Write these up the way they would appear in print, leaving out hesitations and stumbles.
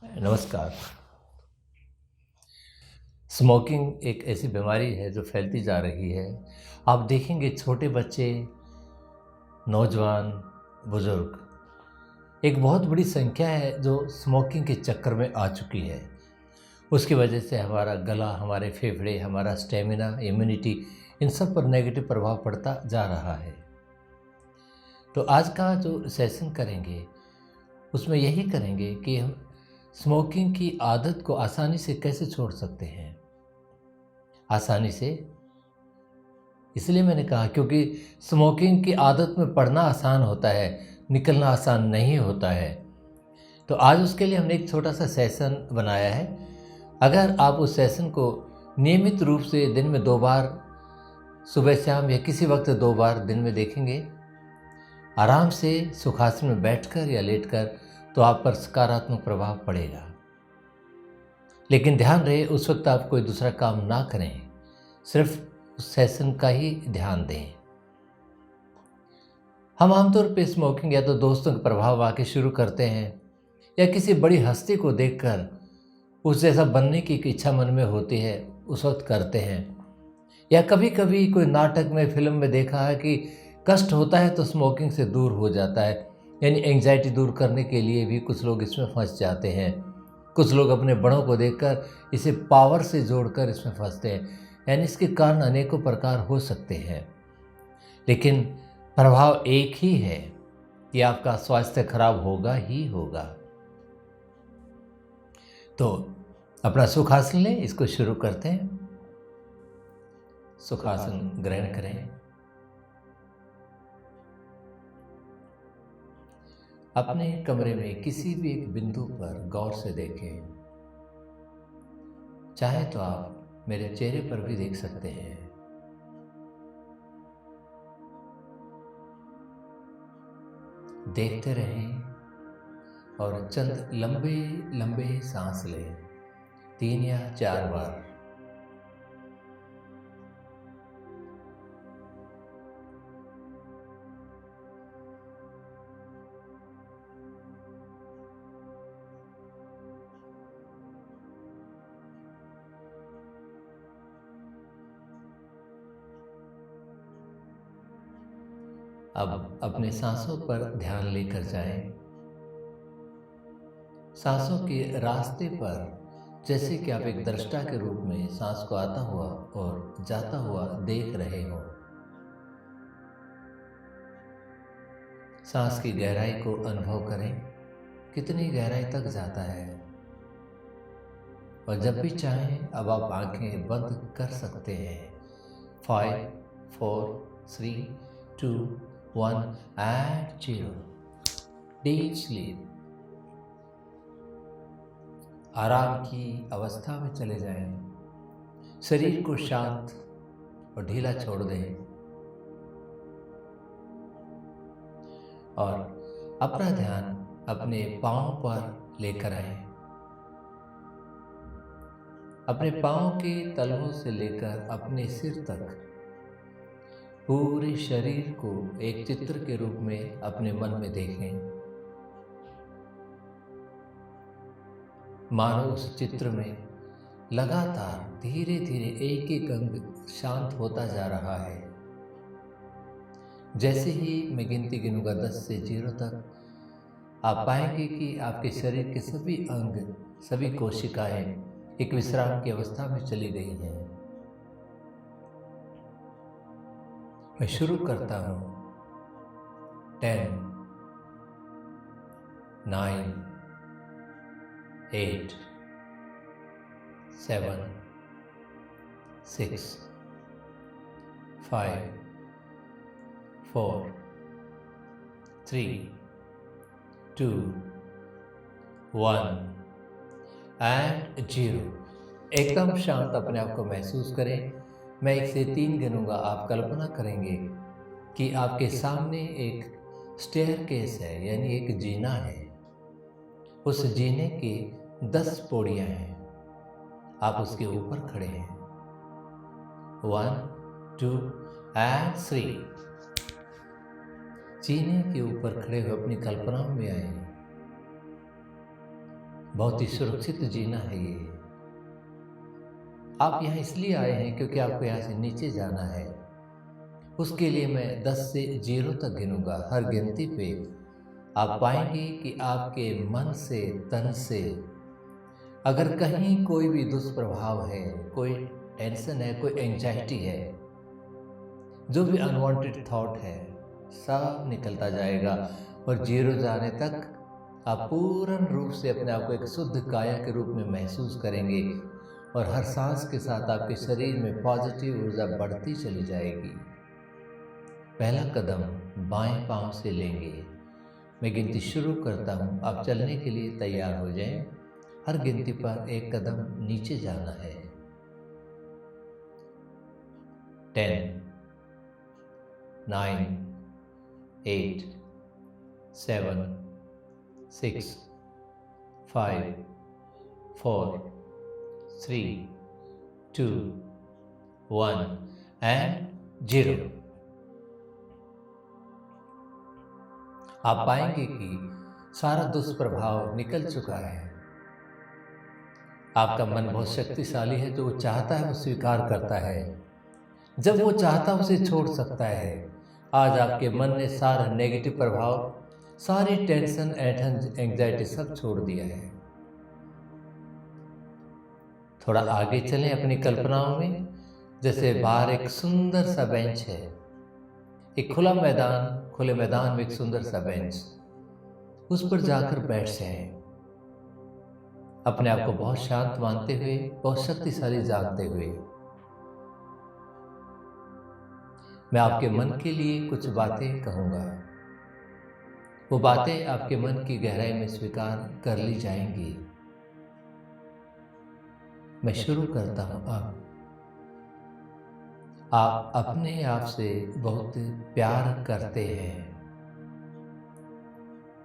नमस्कार। स्मोकिंग एक ऐसी बीमारी है जो फैलती जा रही है। आप देखेंगे छोटे बच्चे, नौजवान, बुजुर्ग, एक बहुत बड़ी संख्या है जो स्मोकिंग के चक्कर में आ चुकी है। उसकी वजह से हमारा गला, हमारे फेफड़े, हमारा स्टेमिना, इम्यूनिटी, इन सब पर नेगेटिव प्रभाव पड़ता जा रहा है। तो आज का जो सेशन करेंगे उसमें यही करेंगे कि हम स्मोकिंग की आदत को आसानी से कैसे छोड़ सकते हैं। आसानी से इसलिए मैंने कहा क्योंकि स्मोकिंग की आदत में पड़ना आसान होता है, निकलना आसान नहीं होता है। तो आज उसके लिए हमने एक छोटा सा सेशन बनाया है। अगर आप उस सेशन को नियमित रूप से दिन में 2 बार, सुबह शाम या किसी वक्त 2 बार दिन में देखेंगे, आराम से सुखासन में बैठकर या लेटकर, तो आप पर सकारात्मक प्रभाव पड़ेगा। लेकिन ध्यान रहे उस वक्त आप कोई दूसरा काम ना करें, सिर्फ उस सेशन का ही ध्यान दें। हम आमतौर पे स्मोकिंग या तो दोस्तों के प्रभाव आके शुरू करते हैं या किसी बड़ी हस्ती को देखकर उस जैसा बनने की एक इच्छा मन में होती है, उस वक्त करते हैं। या कभी कभी कोई नाटक में, फिल्म में देखा है कि कष्ट होता है तो स्मोकिंग से दूर हो जाता है, यानी एंग्जाइटी दूर करने के लिए भी कुछ लोग इसमें फंस जाते हैं। कुछ लोग अपने बड़ों को देखकर इसे पावर से जोड़कर इसमें फंसते हैं, यानी इसके कारण अनेकों प्रकार हो सकते हैं। लेकिन प्रभाव एक ही है कि आपका स्वास्थ्य खराब होगा ही होगा। तो अपना सुखासन लें, इसको शुरू करते हैं। सुखासन ग्रहण करें। अपने कमरे में किसी भी एक बिंदु पर गौर से देखें। चाहे तो आप मेरे चेहरे पर भी देख सकते हैं। देखते रहें और चंद लंबे लंबे सांस लें, 3 या 4 बार। अब अपने सांसों पर ध्यान लेकर जाएं। सांसों के रास्ते पर जैसे कि आप एक दृष्टा के रूप में सांस को आता हुआ और जाता हुआ देख रहे हो। सांस की गहराई को अनुभव करें, कितनी गहराई तक जाता है। और जब भी चाहें अब आप आंखें बंद कर सकते हैं। 5, 4, 3, 2, 1 एंड 0। डीप स्लीप, आराम की अवस्था में चले जाएं। शरीर को शांत और ढीला छोड़ दें और अपना ध्यान अपने पांव पर लेकर आए। अपने पांव के तलवों से लेकर अपने सिर तक पूरे शरीर को एक चित्र के रूप में अपने मन में देखें। मानो उस चित्र में लगातार धीरे धीरे एक एक अंग शांत होता जा रहा है। जैसे ही मैं गिनती गिनूंगा 10 से 0 तक, आप पाएंगे कि आपके शरीर के सभी अंग, सभी कोशिकाएं एक विश्राम की अवस्था में चली गई हैं। मैं शुरू करता हूं। 10, 9, 8, 7, 6, 5, 4, 3, 2, 1 एंड 0। एकदम शांत अपने आप को महसूस करें। मैं 1 से 3 गिनूंगा। आप कल्पना करेंगे कि आपके सामने एक स्टेयरकेस है, यानी एक जीना है। उस जीने की 10 पौड़ियां हैं। आप उसके ऊपर खड़े हैं। 1, 2 एंड 3। जीने के ऊपर खड़े हुए अपनी कल्पनाओं में आए। बहुत ही सुरक्षित जीना है ये। आप यहाँ इसलिए आए हैं क्योंकि आपको यहाँ से नीचे जाना है। उसके लिए मैं 10 से 0 तक गिनूंगा। हर गिनती पे आप पाएंगे कि आपके मन से, तन से अगर कहीं कोई भी दुष्प्रभाव है, कोई टेंशन है, कोई एंजाइटी है, जो भी अनवांटेड थॉट है, सब निकलता जाएगा। और 0 जाने तक आप पूर्ण रूप से अपने आप को एक शुद्ध काया के रूप में महसूस करेंगे और हर सांस के साथ आपके शरीर में पॉजिटिव ऊर्जा बढ़ती चली जाएगी। पहला कदम बाएं पांव से लेंगे। मैं गिनती शुरू करता हूं, आप चलने के लिए तैयार हो जाएं। हर गिनती पर एक कदम नीचे जाना है। 10, 9, 8, 7, 6, 5, 4, 3, 2, 1 and 0। आप पाएंगे कि सारा दुष्प्रभाव निकल चुका है। आपका मन बहुत शक्तिशाली है। जो वो चाहता है वो स्वीकार करता है। जब वो चाहता है उसे छोड़ सकता है। आज आपके मन ने सारा नेगेटिव प्रभाव, सारी टेंशन, एंजाइटी सब छोड़ दिया है। थोड़ा आगे चलें अपनी कल्पनाओं में। जैसे बाहर एक सुंदर सा बेंच है, एक खुला मैदान, खुले मैदान में एक सुंदर सा बेंच, उस पर जाकर बैठ जाएं। अपने आप को बहुत शांत मानते हुए, बहुत शक्तिशाली जानते हुए। मैं आपके मन के लिए कुछ बातें कहूंगा। वो बातें आपके मन की गहराई में स्वीकार कर ली जाएंगी। मैं शुरू करता हूं। आप अपने आप से बहुत प्यार करते हैं।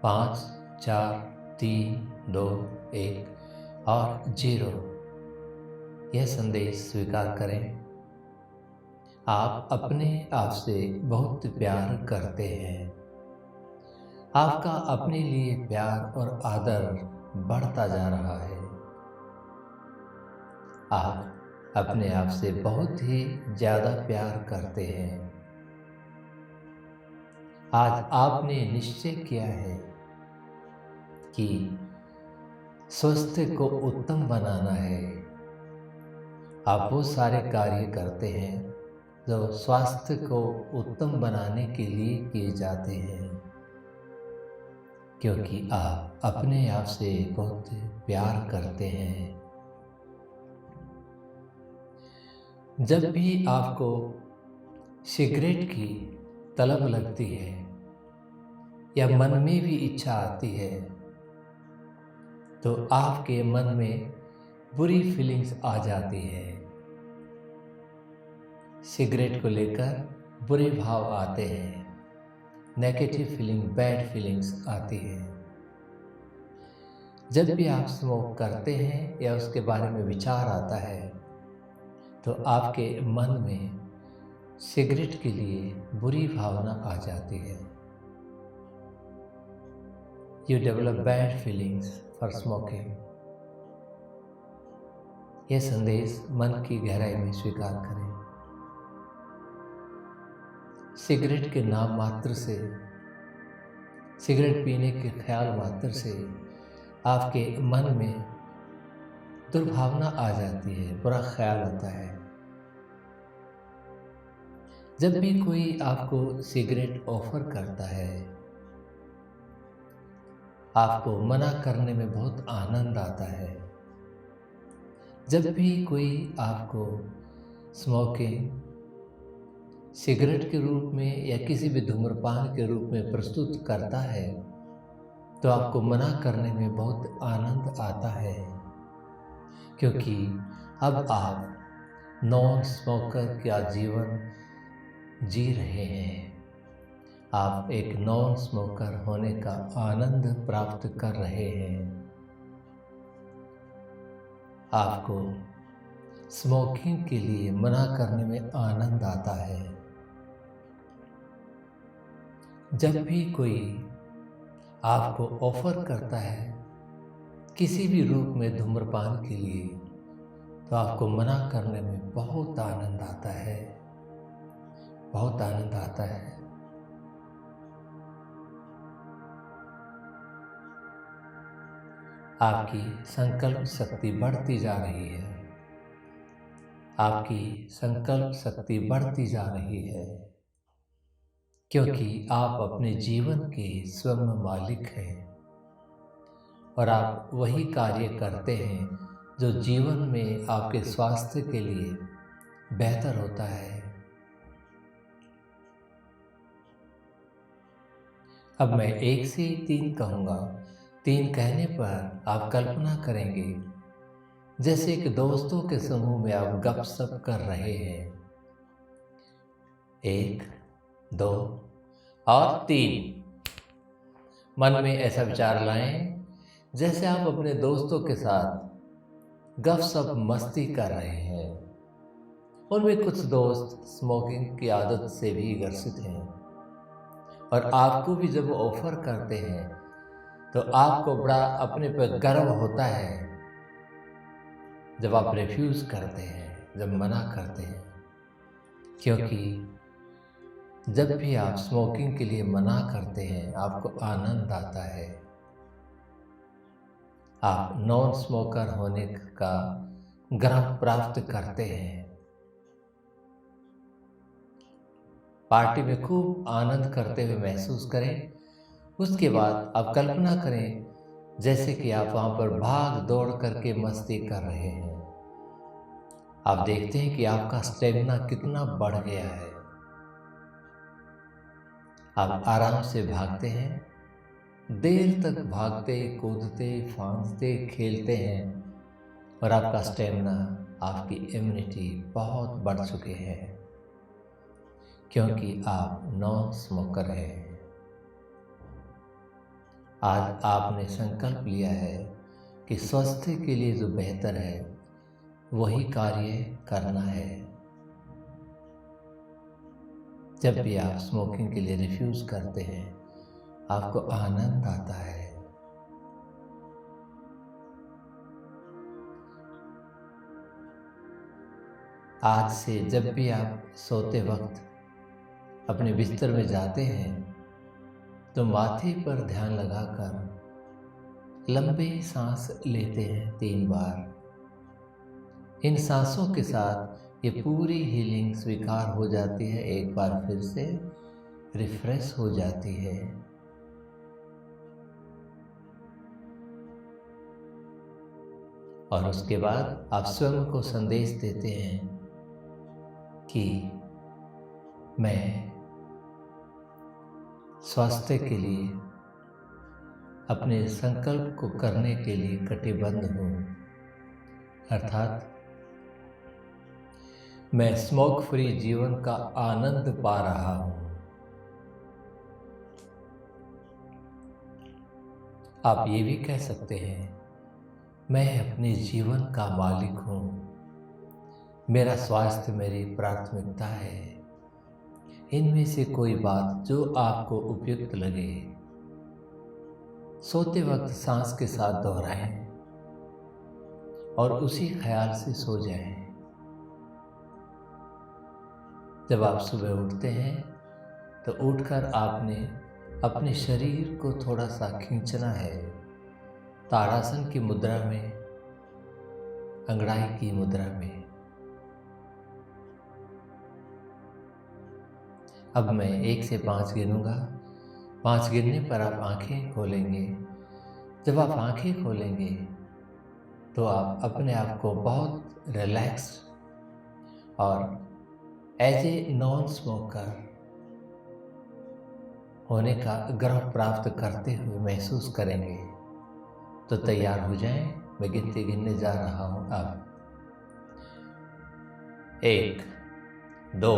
5, 4, 3, 2, 1 और 0। यह संदेश स्वीकार करें। आप अपने आप से बहुत प्यार करते हैं। आपका अपने लिए प्यार और आदर बढ़ता जा रहा है। आप अपने आप से बहुत ही ज़्यादा प्यार करते हैं। आज आपने निश्चय किया है कि स्वास्थ्य को उत्तम बनाना है। आप वो सारे कार्य करते हैं जो स्वास्थ्य को उत्तम बनाने के लिए किए जाते हैं, क्योंकि आप अपने आप से बहुत प्यार करते हैं। जब भी आपको सिगरेट की तलब लगती है या मन में भी इच्छा आती है, तो आपके मन में बुरी फीलिंग्स आ जाती है। सिगरेट को लेकर बुरे भाव आते हैं, नेगेटिव फीलिंग, बैड फीलिंग्स आती है। जब भी आप स्मोक करते हैं या उसके बारे में विचार आता है, तो आपके मन में सिगरेट के लिए बुरी भावना आ जाती है। You develop bad feelings for smoking। यह संदेश मन की गहराई में स्वीकार करें। सिगरेट के नाम मात्र से, सिगरेट पीने के ख्याल मात्र से आपके मन में दुर्भावना आ जाती है, बुरा ख्याल आता है। जब भी कोई आपको सिगरेट ऑफर करता है, आपको मना करने में बहुत आनंद आता है। जब भी कोई आपको स्मोकिंग सिगरेट के रूप में या किसी भी धूम्रपान के रूप में प्रस्तुत करता है, तो आपको मना करने में बहुत आनंद आता है, क्योंकि अब आप नॉन स्मोकर का जीवन जी रहे हैं। आप एक नॉन स्मोकर होने का आनंद प्राप्त कर रहे हैं। आपको स्मोकिंग के लिए मना करने में आनंद आता है। जब भी कोई आपको ऑफर करता है किसी भी रूप में धूम्रपान के लिए, तो आपको मना करने में बहुत आनंद आता है, बहुत आनंद आता है। आपकी संकल्प शक्ति बढ़ती जा रही है, आपकी संकल्प शक्ति बढ़ती जा रही है, क्योंकि आप अपने जीवन के स्वयं मालिक हैं और आप वही कार्य करते हैं जो जीवन में आपके स्वास्थ्य के लिए बेहतर होता है। अब मैं 1 से 3 कहूँगा। 3 कहने पर आप कल्पना करेंगे जैसे एक दोस्तों के समूह में आप गपशप कर रहे हैं। 1, 2 और 3। मन में ऐसा विचार लाएं जैसे आप अपने दोस्तों के साथ गपशप मस्ती कर रहे हैं। उनमें कुछ दोस्त स्मोकिंग की आदत से भी ग्रसित हैं और आपको भी जब ऑफर करते हैं तो आपको बड़ा अपने पर गर्व होता है जब आप रिफ्यूज़ करते हैं, जब मना करते हैं, क्योंकि जब भी आप स्मोकिंग के लिए मना करते हैं आपको आनंद आता है। आप नॉन स्मोकर होने का गर्व प्राप्त करते हैं। पार्टी में खूब आनंद करते हुए महसूस करें। उसके बाद आप कल्पना करें जैसे कि आप वहाँ पर भाग दौड़ करके मस्ती कर रहे हैं। आप देखते हैं कि आपका स्टेमिना कितना बढ़ गया है। आप आराम से भागते हैं, देर तक भागते कूदते फांसते खेलते हैं और आपका स्टेमिना, आपकी इम्यूनिटी बहुत बढ़ चुके हैं, क्योंकि आप नॉन स्मोकर हैं। आज आपने संकल्प लिया है कि स्वास्थ्य के लिए जो बेहतर है वही कार्य करना है। जब भी आप स्मोकिंग के लिए रिफ्यूज़ करते हैं आपको आनंद आता है। आज से जब भी आप सोते वक्त अपने बिस्तर में जाते हैं तो माथे पर ध्यान लगाकर लंबे सांस लेते हैं 3 बार। इन सांसों के साथ ये पूरी हीलिंग स्वीकार हो जाती है, एक बार फिर से रिफ्रेश हो जाती है। और उसके बाद आप स्वयं को संदेश देते हैं कि मैं स्वास्थ्य के लिए अपने संकल्प को करने के लिए कटिबद्ध हूँ, अर्थात मैं स्मोक फ्री जीवन का आनंद पा रहा हूँ। आप ये भी कह सकते हैं मैं अपने जीवन का मालिक हूँ, मेरा स्वास्थ्य मेरी प्राथमिकता है। इनमें से कोई बात जो आपको उपयुक्त लगे सोते वक्त सांस के साथ दोहराएं और उसी ख्याल से सो जाएं। जब आप सुबह उठते हैं तो उठकर आपने अपने शरीर को थोड़ा सा खींचना है, ताड़ासन की मुद्रा में, अंगड़ाई की मुद्रा में। अब मैं 1 से 5 गिनूंगा। 5 गिनने पर आप आंखें खोलेंगे। जब आप आंखें खोलेंगे तो आप अपने आप को बहुत रिलैक्स्ड और एज ए नॉन स्मोकर होने का गर्व प्राप्त करते हुए महसूस करेंगे। तो तैयार हो जाएं, मैं गिनती गिनने जा रहा हूं। अब 1, 2,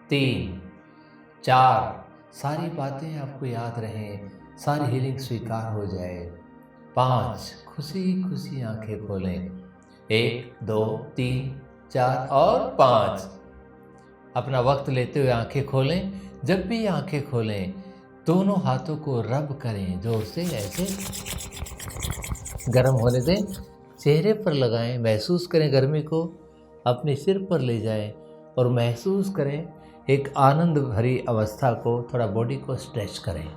3, 4, सारी बातें आपको याद रहें, सारी हीलिंग स्वीकार हो जाए। 5, खुशी खुशी आंखें खोलें। 1, 2, 3, 4 और 5। अपना वक्त लेते हुए आंखें खोलें। जब भी आंखें खोलें दोनों हाथों को रब करें जोर से, ऐसे गर्म होने दें, चेहरे पर लगाएं, महसूस करें गर्मी को, अपने सिर पर ले जाएं और महसूस करें एक आनंद भरी अवस्था को, थोड़ा बॉडी को स्ट्रेच करें।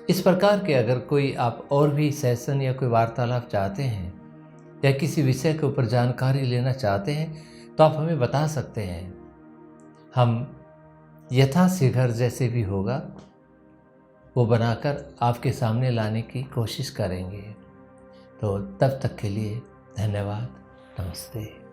इस प्रकार के अगर कोई आप और भी सेशन या कोई वार्तालाप चाहते हैं या किसी विषय के ऊपर जानकारी लेना चाहते हैं तो आप हमें बता सकते हैं। हम यथाशीघ्र जैसे भी होगा वो बनाकर आपके सामने लाने की कोशिश करेंगे। तो तब तक के लिए धन्यवाद, नमस्ते।